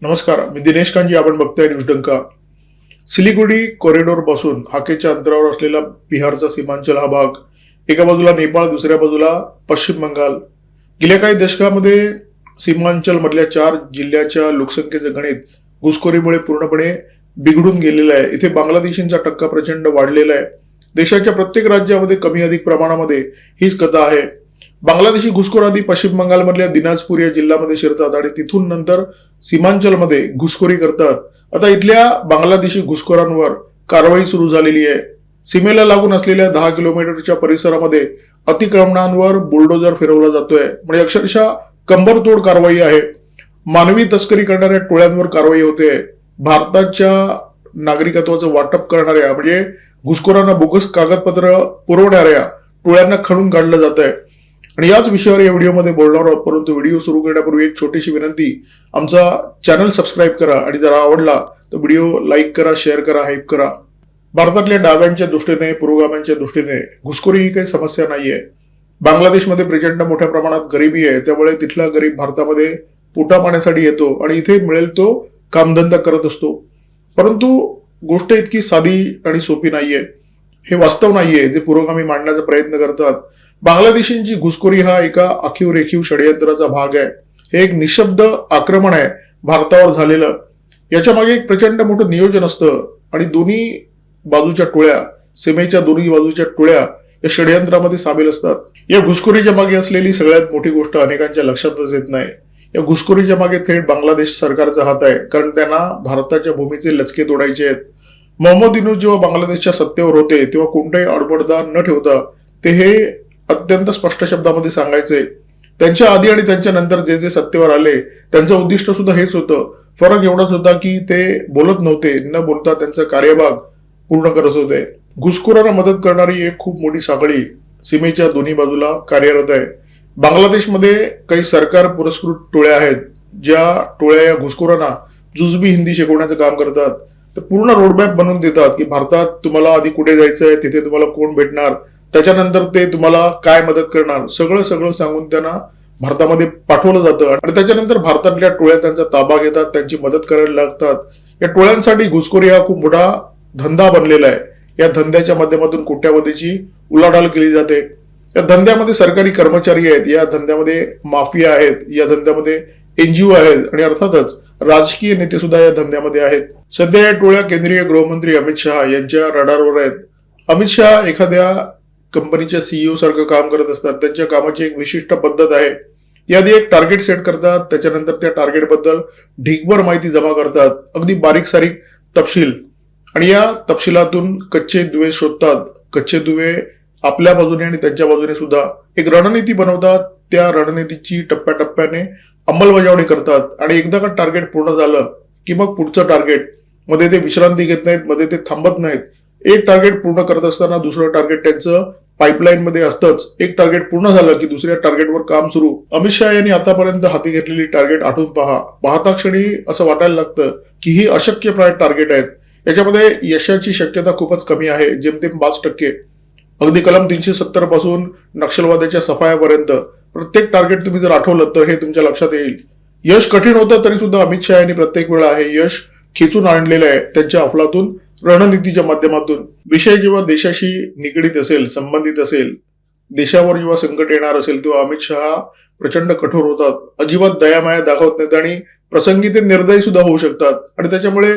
नमस्कार, मी दिनेश कांजी. आपण बघताय न्यूज डंका. सिलिगुडी कॉरिडॉर पासून हाकेच्या अंतरावर असलेला बिहारचा सीमांचल हा भाग, एका बाजूला नेपाळ, दुसऱ्या बाजूला पश्चिम बंगाल. गेल्या काही दशकामध्ये सीमांचल मधल्या 4 जिल्ह्याच्या लोकसंख्येचं गणित घुसखोरीमुळे पूर्णपणे बिघडून गेलेलं आहे. इथे बांगलादेशींचा टक्का प्रचंड वाढलेला आहे. देशाच्या प्रत्येक राज्यामध्ये कमी अधिक प्रमाणामध्ये हीच कथा आहे. बांगलादेशी घुसखोर आधी पश्चिम बंगालमधल्या दिनाजपूर या जिल्ह्यामध्ये शिरतात आणि तिथून नंतर सीमांचलमध्ये घुसखोरी करतात. आता इथल्या बांगलादेशी घुसखोरांवर कारवाई सुरू झालेली आहे. सीमेला लागून असलेल्या 10 किलोमीटरच्या परिसरामध्ये अतिक्रमणांवर बुलडोजर फिरवला जातोय. म्हणजे अक्षरशः कंबरतोड कारवाई आहे. मानवी तस्करी करणाऱ्या टोळ्यांवर कारवाई होते. भारताच्या नागरिकत्वाचं वाटप करणाऱ्या म्हणजे घुसखोरांना बोगस कागदपत्र पुरवणाऱ्या टोळ्यांना खणून काढलं जात आहे. आणि याच विषयावर या व्हिडिओमध्ये बोलणार आहोत. परंतु व्हिडिओ सुरू करण्यापूर्वी एक छोटीशी विनंती, आमचा चॅनल सबस्क्राईब करा आणि जर आवडला तर व्हिडिओ लाईक करा, शेअर करा, हाईप करा. भारतातल्या डाव्यांच्या दृष्टीने, पुरोगाम्यांच्या दृष्टीने घुसखोरी ही काही समस्या नाहीये. बांगलादेशमध्ये प्रचंड मोठ्या प्रमाणात गरिबी आहे. त्यामुळे तिथला गरीब भारतामध्ये पोटा पाण्यासाठी येतो आणि इथे मिळेल तो कामधंदा करत असतो. परंतु गोष्ट इतकी साधी आणि सोपी नाहीये. हे वास्तव नाहीये जे पुरोगामी मांडण्याचा प्रयत्न करतात. बांगलादेशींची घुसखोरी हा एका आखीव रेखीव षडयंत्राचा भाग आहे. हे एक निशब्द आक्रमण आहे भारतावर झालेलं. याच्या मागे एक प्रचंड मोठं नियोजन असतं आणि दोन्ही बाजूच्या टोळ्या, सीमेच्या दोन्ही बाजूच्या टोळ्या या षडयंत्रामध्ये सामील असतात. या घुसखोरीच्या मागे असलेली सगळ्यात मोठी गोष्ट अनेकांच्या लक्षातच येत नाही. या घुसखोरीच्या मागे थेट बांगलादेश सरकारचा हात आहे, कारण त्यांना भारताच्या भूमीचे लचके तोडायचे आहेत. मोहम्मद युनूस जेव्हा बांगलादेशच्या सत्तेवर होते तेव्हा कोणताही अडबडदा न ठेवता ते हे अत्यंत स्पष्ट शब्दामध्ये सांगायचे. त्यांच्या आधी आणि त्यांच्या नंतर जे जे सत्तेवर आले त्यांचं उद्दिष्ट सुद्धा हेच होतं. फरक एवढाच होता की ते बोलत नव्हते, न बोलता त्यांचा कार्यभाग पूर्ण करत होते. घुसखोरांना मदत करणारी एक खूप मोठी साखळी सीमेच्या दोन्ही बाजूला कार्यरत आहे. बांगलादेशमध्ये काही सरकार पुरस्कृत टोळ्या आहेत, ज्या टोळ्या या घुसखोरांना जुजबी हिंदी शिकवण्याचं काम करतात. तर पूर्ण रोडमॅप बनवून देतात की भारतात तुम्हाला आधी कुठे जायचंय, तिथे तुम्हाला कोण भेटणार, त्याच्यानंतर ते तुम्हाला काय मदत करणार, सगळं सगळं सांगून त्यांना भारतामध्ये पाठवलं जातं. आणि त्याच्यानंतर भारतातल्या टोळ्या त्यांचा ताबा घेतात, त्यांची मदत करायला लागतात. या टोळ्यांसाठी घुसखोरी हा खूप मोठा धंदा बनलेला आहे. या धंद्याच्या माध्यमातून कोट्यावधीची उलाढाल केली जाते. या धंद्यामध्ये सरकारी कर्मचारी आहेत, या धंद्यामध्ये माफिया आहेत, या धंद्यामध्ये एनजीओ आहेत आणि अर्थातच राजकीय नेते सुद्धा या धंद्यामध्ये आहेत. सध्या या टोळ्या केंद्रीय गृहमंत्री अमित शहा यांच्या रडारवर आहेत. अमित शहा एखाद्या कंपनीच्या सीईओ सारखं काम करत असतात. त्यांच्या कामाची एक विशिष्ट पद्धत आहे. ती आधी एक टार्गेट सेट करतात, त्याच्यानंतर त्या टार्गेट बद्दल ढीगभर माहिती जमा करतात, अगदी बारीक सारीक तपशील, आणि या तपशिलातून कच्चे दुवे शोधतात. कच्चे दुवे आपल्या बाजूने आणि त्यांच्या बाजूने सुद्धा एक रणनीती बनवतात. त्या रणनीतीची टप्प्याटप्प्याने अंमलबजावणी करतात आणि एकदा का टार्गेट पूर्ण झालं की मग पुढचं टार्गेट, मध्ये ते विश्रांती घेत नाहीत, मध्ये ते थांबत नाहीत. एक टार्गेट पूर्ण करत असताना दुसरं टार्गेट त्यांचं पाईपलाईन मध्ये असतंच. एक टार्गेट पूर्ण झालं की दुसऱ्या टार्गेटवर काम सुरू. अमित शहा यांनी आतापर्यंत हाती घेतलेली टार्गेट आठवून पहा. पाहता क्षणी असं वाटायला लागतं की ही अशक्यप्राय टार्गेट आहेत. याच्यामध्ये यशाची शक्यता खूपच कमी आहे, जेमतेम 5%. अगदी कलम 370 पासून नक्षलवादाच्या सफायापर्यंत प्रत्येक टार्गेट तुम्ही जर आठवलं तर हे तुमच्या लक्षात येईल. यश कठीण होतं तरी सुद्धा अमित शहा यांनी प्रत्येक वेळा हे यश खेचून आणलेलं आहे त्यांच्या अफलातून रणनीतीच्या माध्यमातून. विषय जेव्हा देशाशी निगडीत असेल, संबंधित असेल, देशावर जेव्हा संकट येणार असेल, तेव्हा अमित शहा प्रचंड कठोर होतात. अजिबात दयामाया दाखवत नाहीत आणि प्रसंगी ते निर्दयी सुद्धा होऊ शकतात. आणि त्याच्यामुळे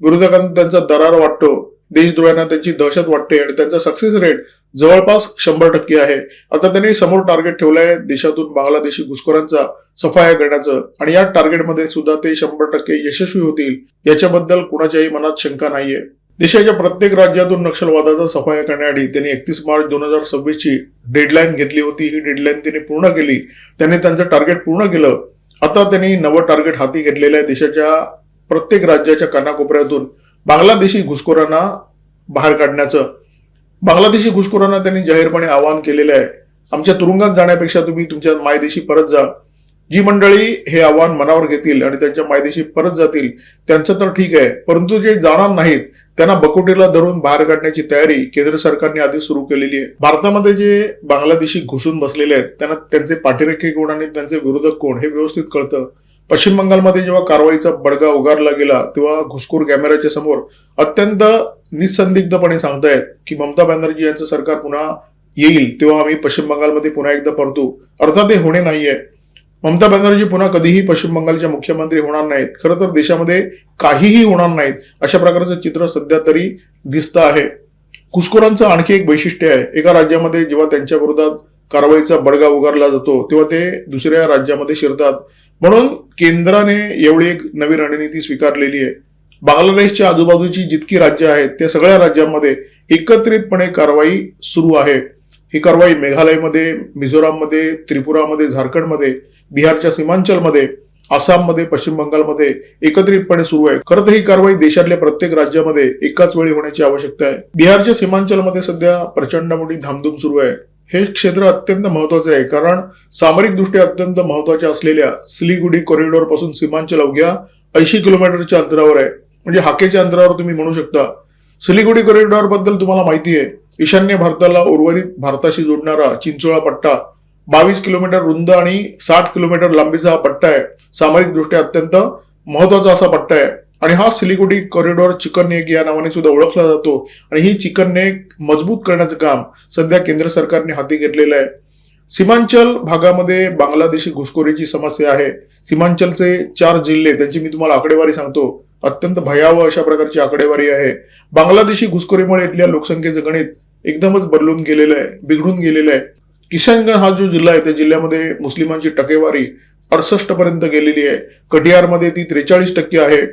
विरोधकांना त्यांचा दरार वाटतो, देशद्रोह्यांना त्यांची दहशत वाटते आणि त्यांचा सक्सेस रेट जवळपास 100% आहे. आता त्यांनी समोर टार्गेट ठेवलंय देशातून बांगलादेशी घुसखोरांचा सफाया करण्याचं, आणि या टार्गेटमध्ये सुद्धा ते 100% यशस्वी होतील याच्याबद्दल कुणाच्याही मनात शंका नाहीये. देशाच्या प्रत्येक राज्यातून नक्षलवादाचा सफाया करण्यासाठी त्यांनी 31 मार्च 2026 ची डेडलाईन घेतली होती. ही डेडलाईन त्यांनी पूर्ण केली. त्यांनी त्यांचं टार्गेट पूर्ण केलं. आता त्यांनी नवं टार्गेट हाती घेतलेलं आहे. देशाच्या प्रत्येक राज्याच्या कानाकोपऱ्यातून बांगलादेशी घुसखोरांना बाहेर काढण्याचं. बांगलादेशी घुसखोरांना त्यांनी जाहीरपणे आवाहन केलेलं आहे, आमच्या तुरुंगात जाण्यापेक्षा तुम्ही तुमच्या मायदेशी परत जा. जी मंडळी हे आव्हान मनावर घेतील आणि त्यांच्या मायदेशी परत जातील त्यांचं तर ठीक आहे, परंतु जे जाणार नाहीत त्यांना बकोटीला धरून बाहेर काढण्याची तयारी केंद्र सरकारने आधी सुरू केलेली आहे. भारतामध्ये जे बांगलादेशी घुसून बसलेले आहेत त्यांना त्यांचे पाठीरेखे कोण आणि त्यांचे विरोधक कोण हे व्यवस्थित कळतं. पश्चिम बंगालमध्ये जेव्हा कारवाईचा बडगा उगारला गेला तेव्हा घुसखोर कॅमेऱ्याच्या समोर अत्यंत निसंदिग्धपणे सांगतायत की ममता बॅनर्जी यांचं सरकार पुन्हा येईल तेव्हा आम्ही पश्चिम बंगालमध्ये पुन्हा एकदा परतू. अर्थात हे होणे नाहीये. ममता बॅनर्जी पुन्हा कधीही पश्चिम बंगालच्या मुख्यमंत्री होणार नाहीत. खरं तर देशामध्ये काहीही होणार नाहीत अशा प्रकारचं चित्र सध्या तरी दिसतं आहे. घुसखोरांचं आणखी एक वैशिष्ट्य आहे, एका राज्यामध्ये जेव्हा त्यांच्या विरोधात कारवाईचा बडगा उगारला जातो तेव्हा ते दुसऱ्या राज्यामध्ये शिरतात. म्हणून केंद्राने एवढी एक नवी रणनीती स्वीकारलेली आहे. बांगलादेशच्या आजूबाजूची जितकी राज्य आहेत त्या सगळ्या राज्यांमध्ये एकत्रितपणे कारवाई सुरू आहे. ही कारवाई मेघालयमध्ये, मिझोराममध्ये, त्रिपुरामध्ये, झारखंडमध्ये, बिहारच्या सीमांचलमध्ये, आसाममध्ये, पश्चिम बंगालमध्ये एकत्रितपणे सुरू आहे. खरं तर ही कारवाई देशातल्या प्रत्येक राज्यामध्ये एकाच वेळी होण्याची आवश्यकता आहे. बिहारच्या सीमांचलमध्ये सध्या प्रचंड मोठी धामधूम सुरू आहे. हे क्षेत्र अत्यंत महत्वाचे आहे कारण सामरिकदृष्ट्या अत्यंत महत्वाच्या असलेल्या सिलिगुडी कॉरिडॉर पासून सीमांचल अवघ्या 80 किलोमीटरच्या अंतरावर आहे. म्हणजे हाकेच्या अंतरावर तुम्ही म्हणू शकता. सिलिगुडी कॉरिडॉर बद्दल तुम्हाला माहिती आहे, ईशान्य भारताला उर्वरित भारताशी जोडणारा चिंचोळा पट्टा 22 किलोमीटर रुंद आणि 60 किलोमीटर लांबीचा हा पट्टा आहे. सामरिकदृष्ट्या अत्यंत महत्वाचा असा पट्टा आहे आणि हा सिलिगुडी कॉरिडॉर चिकन नेक या नावाने सुद्धा ओळखला जातो. आणि ही चिकन नेक मजबूत करण्याचं काम सध्या केंद्र सरकारने हाती घेतलेलं आहे. सीमांचल भागामध्ये बांगलादेशी घुसखोरीची समस्या आहे. सीमांचलचे 4 जिल्हे, त्यांची मी तुम्हाला आकडेवारी सांगतो, अत्यंत भयावह अशा प्रकारची आकडेवारी आहे. बांगलादेशी घुसखोरीमुळे इथल्या लोकसंख्येचं गणित एकदमच बदलून गेलेलं आहे, बिघडून गेलेलं आहे. किशनगंज हा जो जिल्हा आहे त्या जिल्ह्यामध्ये मुस्लिमांची टक्केवारी 68 पर्यंत गेलेली आहे. कटिहारमध्ये ती 43% आहे.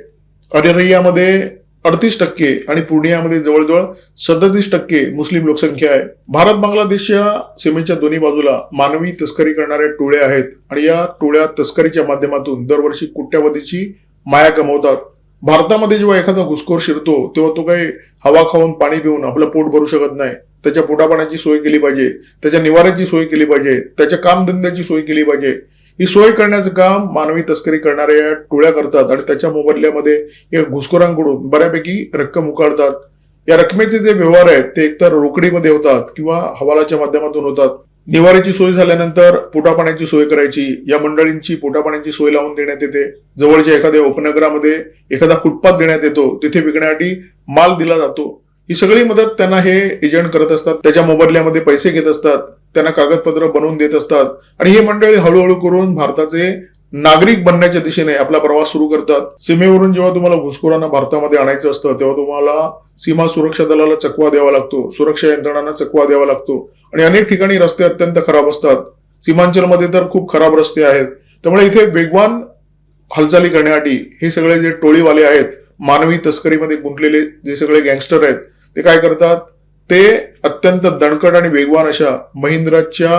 अरेरियामध्ये 38% आणि पूर्णियामध्ये जवळजवळ 37% मुस्लिम लोकसंख्या आहे. भारत बांगलादेशच्या सीमेच्या दोन्ही बाजूला मानवी तस्करी करणाऱ्या टोळ्या आहेत आणि या टोळ्या तस्करीच्या माध्यमातून दरवर्षी कोट्यावधीची माया कमवतात. भारतामध्ये जेव्हा एखादा घुसखोर शिरतो तेव्हा तो काही हवा खाऊन पाणी पिऊन आपलं पोट भरू शकत नाही. त्याच्या पोटापाण्याची सोय केली पाहिजे, त्याच्या निवाऱ्याची सोय केली पाहिजे, त्याच्या कामधंद्याची सोय केली पाहिजे. ही सोय करण्याचं काम मानवी तस्करी करणाऱ्या टोळ्या करतात आणि त्याच्या मोबदल्यामध्ये या घुसखोरांकडून बऱ्यापैकी रक्कम उकाळतात. या रकमेचे जे व्यवहार आहेत ते एकतर रोकडीमध्ये होतात किंवा हवालाच्या माध्यमातून होतात. निवाऱ्याची सोय झाल्यानंतर पोटापाण्याची सोय करायची, या मंडळींची पोटापाण्याची सोय लावून देण्यात येते. जवळच्या एखाद्या उपनगरामध्ये एखादा फुटपाथ देण्यात येतो, तिथे विकण्यासाठी माल दिला जातो. ही सगळी मदत त्यांना हे एजंट करत असतात, त्याच्या मोबदल्यामध्ये पैसे घेत असतात, त्यांना कागदपत्र बनवून देत असतात आणि ही मंडळी हळूहळू करून भारताचे नागरिक बनण्याच्या दिशेने आपला प्रवास सुरू करतात. सीमेवरून जेव्हा तुम्हाला घुसखोरांना भारतामध्ये आणायचं असतं तेव्हा तुम्हाला सीमा सुरक्षा दलाला चकवा द्यावा लागतो, सुरक्षा यंत्रणांना चकवा द्यावा लागतो आणि अनेक ठिकाणी रस्ते अत्यंत खराब असतात. सीमांचलमध्ये तर खूप खराब रस्ते आहेत. त्यामुळे इथे वेगवान हालचाली करण्यासाठी हे सगळे जे टोळीवाले आहेत, मानवी तस्करीमध्ये गुंतलेले जे सगळे गँगस्टर आहेत, ते काय करतात, ते अत्यंत दणकट आणि वेगवान अशा महिंद्राच्या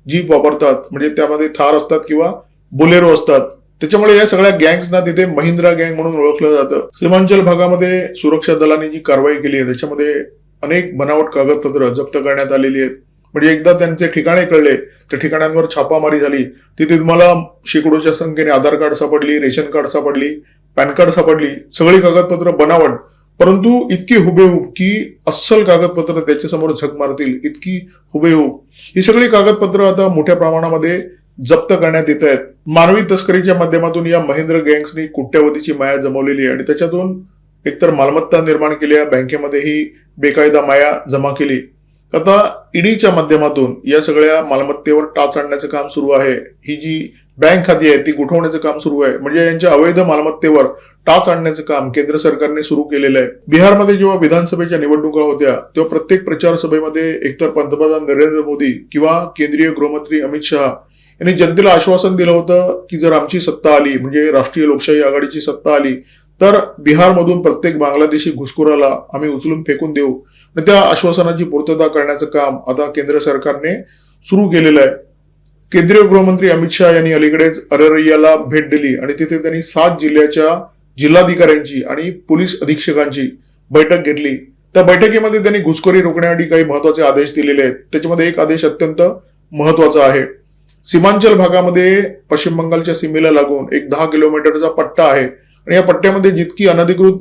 जीप वापरतात. म्हणजे त्यामध्ये थार असतात किंवा बोलेरो असतात. त्याच्यामुळे या सगळ्या गँग्सना तिथे महिंद्रा गँग म्हणून ओळखलं जातं. सीमांचल भागामध्ये सुरक्षा दलाने जी कारवाई केली आहे त्याच्यामध्ये अनेक बनावट कागदपत्र जप्त करण्यात आलेली आहेत. म्हणजे एकदा त्यांचे ठिकाणे कळले, त्या ठिकाणांवर छापामारी झाली, तिथे तुम्हाला शेकडोच्या संख्येने आधार कार्ड सापडली, रेशन कार्ड सापडली, पॅन कार्ड सापडली, सगळी कागदपत्र बनावट, परंतु इतकी हुबेहूब की अस्सल कागदपत्र त्याच्यासमोर झक मारतील इतकी हुबेहूब ही सगळी कागदपत्र आता मोठ्या प्रमाणामध्ये जप्त करण्यात येत आहेत. मानवी तस्करीच्या माध्यमातून या महिंद्र गँग्सनी कोट्यावधीची माया जमवलेली आहे आणि त्याच्यातून एकतर मालमत्ता निर्माण केली, बँकेमध्ये ही बेकायदा माया जमा केली. आता ईडीच्या माध्यमातून या सगळ्या मालमत्तेवर टाच आणण्याचं काम सुरू आहे. ही जी बँक खाती आहे ती गोठवण्याचं काम सुरू आहे. म्हणजे यांच्या अवैध मालमत्तेवर टाच आणण्याचं काम केंद्र सरकारने सुरू केलेलं आहे. बिहारमध्ये जेव्हा विधानसभेच्या निवडणुका होत्या तेव्हा प्रत्येक प्रचार सभेमध्ये एकतर पंतप्रधान नरेंद्र मोदी किंवा केंद्रीय गृहमंत्री अमित शहा यांनी जनतेला आश्वासन दिलं होतं की जर आमची सत्ता आली, म्हणजे राष्ट्रीय लोकशाही आघाडीची सत्ता आली, तर बिहारमधून प्रत्येक बांगलादेशी घुसखोराला आम्ही उचलून फेकून देऊ. आणि त्या आश्वासनाची पूर्तता करण्याचं काम आता केंद्र सरकारने सुरू केलेलं आहे. केंद्रीय गृहमंत्री अमित शहा यांनी अलीकडेच अरेरियाला भेट दिली आणि तिथे त्यांनी 7 जिल्ह्याच्या जिल्हाधिकाऱ्यांची आणि पोलीस अधीक्षकांची बैठक घेतली. त्या बैठकीमध्ये त्यांनी घुसखोरी रोखण्यासाठी काही महत्वाचे आदेश दिलेले आहेत. त्याच्यामध्ये एक आदेश अत्यंत महत्वाचा आहे. सीमांचल भागामध्ये पश्चिम बंगालच्या सीमेला लागून एक 10 किलोमीटरचा पट्टा आहे आणि या पट्ट्यामध्ये जितकी अनधिकृत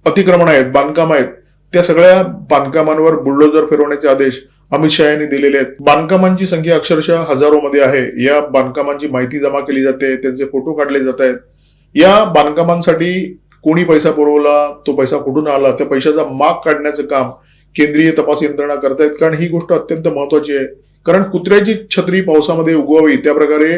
अतिक्रमण आहेत, बांधकाम आहेत, त्या सगळ्या बांधकामांवर बुलडोजर फिरवण्याचे आदेश अमित शहा यांनी दिलेले आहेत. बांधकामांची संख्या अक्षरशः हजारोमध्ये आहे. या बांधकामांची माहिती जमा केली जाते, त्यांचे फोटो काढले जात आहेत. या बांधकामांसाठी कोणी पैसा पुरवला, तो पैसा कुठून आला, त्या पैशाचा माग काढण्याचं काम केंद्रीय तपास यंत्रणा करतायत. कारण ही गोष्ट अत्यंत महत्वाची आहे. कारण कुत्र्याची छत्री पावसामध्ये उगवावी त्या प्रकारे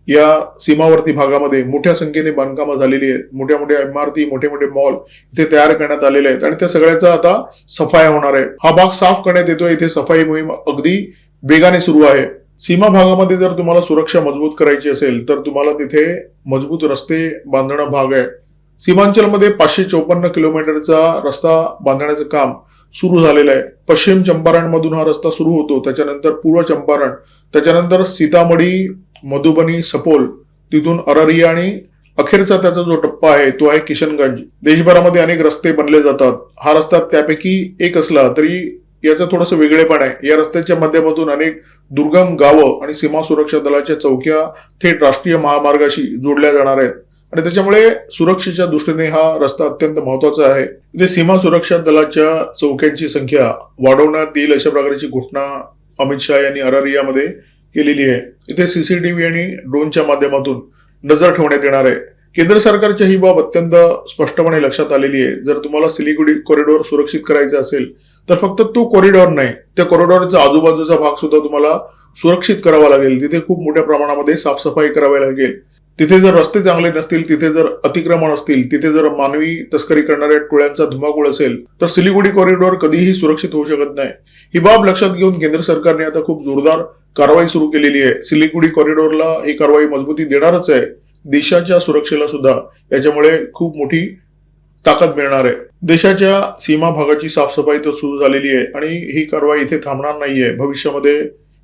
या सीमावर्ती भागामध्ये मोठ्या संख्येने बांधकामं झालेली आहेत. मोठ्या मोठ्या इमारती, मोठे मोठे मॉल इथे तयार करण्यात आलेले आहेत आणि त्या सगळ्याचा आता सफाया होणार आहे. हा भाग साफ करण्यात येतोय. इथे सफाई मोहीम अगदी वेगाने सुरू आहे. सीमा भागामध्ये जर तुम्हाला सुरक्षा मजबूत करायची असेल तर तुम्हाला तिथे मजबूत रस्ते बांधणं भाग आहे. सीमांचलमध्ये 554 किलोमीटरचा रस्ता बांधण्याचं काम सुरू झालेलं आहे. पश्चिम चंपारण मधून हा रस्ता सुरू होतो, त्याच्यानंतर पूर्व चंपारण, त्याच्यानंतर सीतामढी, मधुबनी, सपोल, तिथून अररिया आणि अखेरचा त्याचा जो टप्पा आहे तो आहे किशनगंज. देशभरामध्ये अनेक रस्ते बनले जातात. हा रस्ता त्यापैकी एक असला तरी याचं थोडंसं वेगळेपण आहे. या रस्त्याच्या माध्यमातून अनेक दुर्गम गावं आणि सीमा सुरक्षा दलाच्या चौक्या थेट राष्ट्रीय महामार्गाशी जोडल्या जाणार आहेत आणि त्याच्यामुळे सुरक्षेच्या दृष्टीने हा रस्ता अत्यंत महत्वाचा आहे. इथे सीमा सुरक्षा दलाच्या चौक्यांची संख्या वाढवण्यात येईल अशा प्रकारची घोषणा अमित शहा यांनी अररियामध्ये केलेली आहे. इथे सीसीटीव्ही आणि ड्रोनच्या माध्यमातून नजर ठेवण्यात येणार आहे. केंद्र सरकारच्या ही बाब अत्यंत स्पष्टपणे लक्षात आलेली आहे. जर तुम्हाला सिलिगुडी कॉरिडॉर सुरक्षित करायचा असेल तर फक्त तो कॉरिडॉर नाही, त्या कॉरिडॉरचा आजूबाजूचा भाग सुद्धा तुम्हाला सुरक्षित करावा लागेल. तिथे खूप मोठ्या प्रमाणामध्ये साफसफाई करावी लागेल. तिथे जर रस्ते चांगले नसतील, तिथे जर अतिक्रमण असतील, तिथे जर मानवी तस्करी करणाऱ्या टोळ्यांचा धुमाकूळ असेल तर सिलिगुडी कॉरिडॉर कधीही सुरक्षित होऊ शकत नाही. ही बाब लक्षात घेऊन केंद्र सरकारने आता खूप जोरदार कारवाई सुरू केलेली आहे. सिलिगुडी कॉरिडॉरला ही कारवाई मजबूती देणारच आहे. देशाच्या सुरक्षेला सुद्धा याच्यामुळे खूप मोठी ताकद मिळणार आहे. देशाच्या सीमा भागाची साफसफाई तर सुरू झालेली आहे आणि ही कारवाई इथे थांबणार नाहीये. भविष्यामध्ये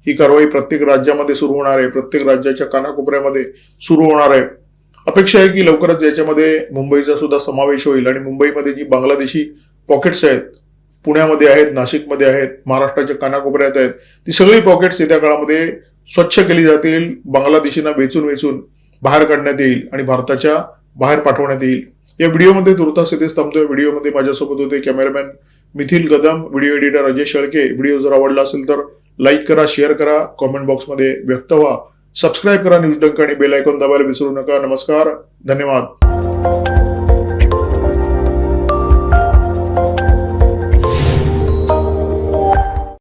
ही कारवाई प्रत्येक राज्यामध्ये सुरू होणार आहे. प्रत्येक राज्याच्या कानाकोपऱ्यामध्ये सुरू होणार आहे. अपेक्षा आहे की लवकरच याच्यामध्ये मुंबईचा सुद्धा समावेश होईल आणि मुंबईमध्ये जी बांगलादेशी पॉकेट्स आहेत, पुण्यामध्ये आहेत, नाशिकमध्ये आहेत, महाराष्ट्राच्या कानाकोपऱ्यात आहेत, ती सगळी पॉकेट्स येत्या काळामध्ये स्वच्छ केली जातील. बांगलादेशींना वेचून बाहेर काढण्यात येईल आणि भारताच्या बाहेर पाठवण्यात येईल. या व्हिडिओमध्ये तुर्तास इथेच थांबतोय. व्हिडिओमध्ये माझ्यासोबत होते cameraman methyl Kadam, video editor Ajay Shelke. Video जर आवडला असेल तर लाईक करा, शेअर करा, कॉमेंट बॉक्समध्ये व्यक्त व्हा, सबस्क्राईब करा न्यूज डंक आणि बेल आयकॉन दाबायला विसरू नका. नमस्कार, धन्यवाद.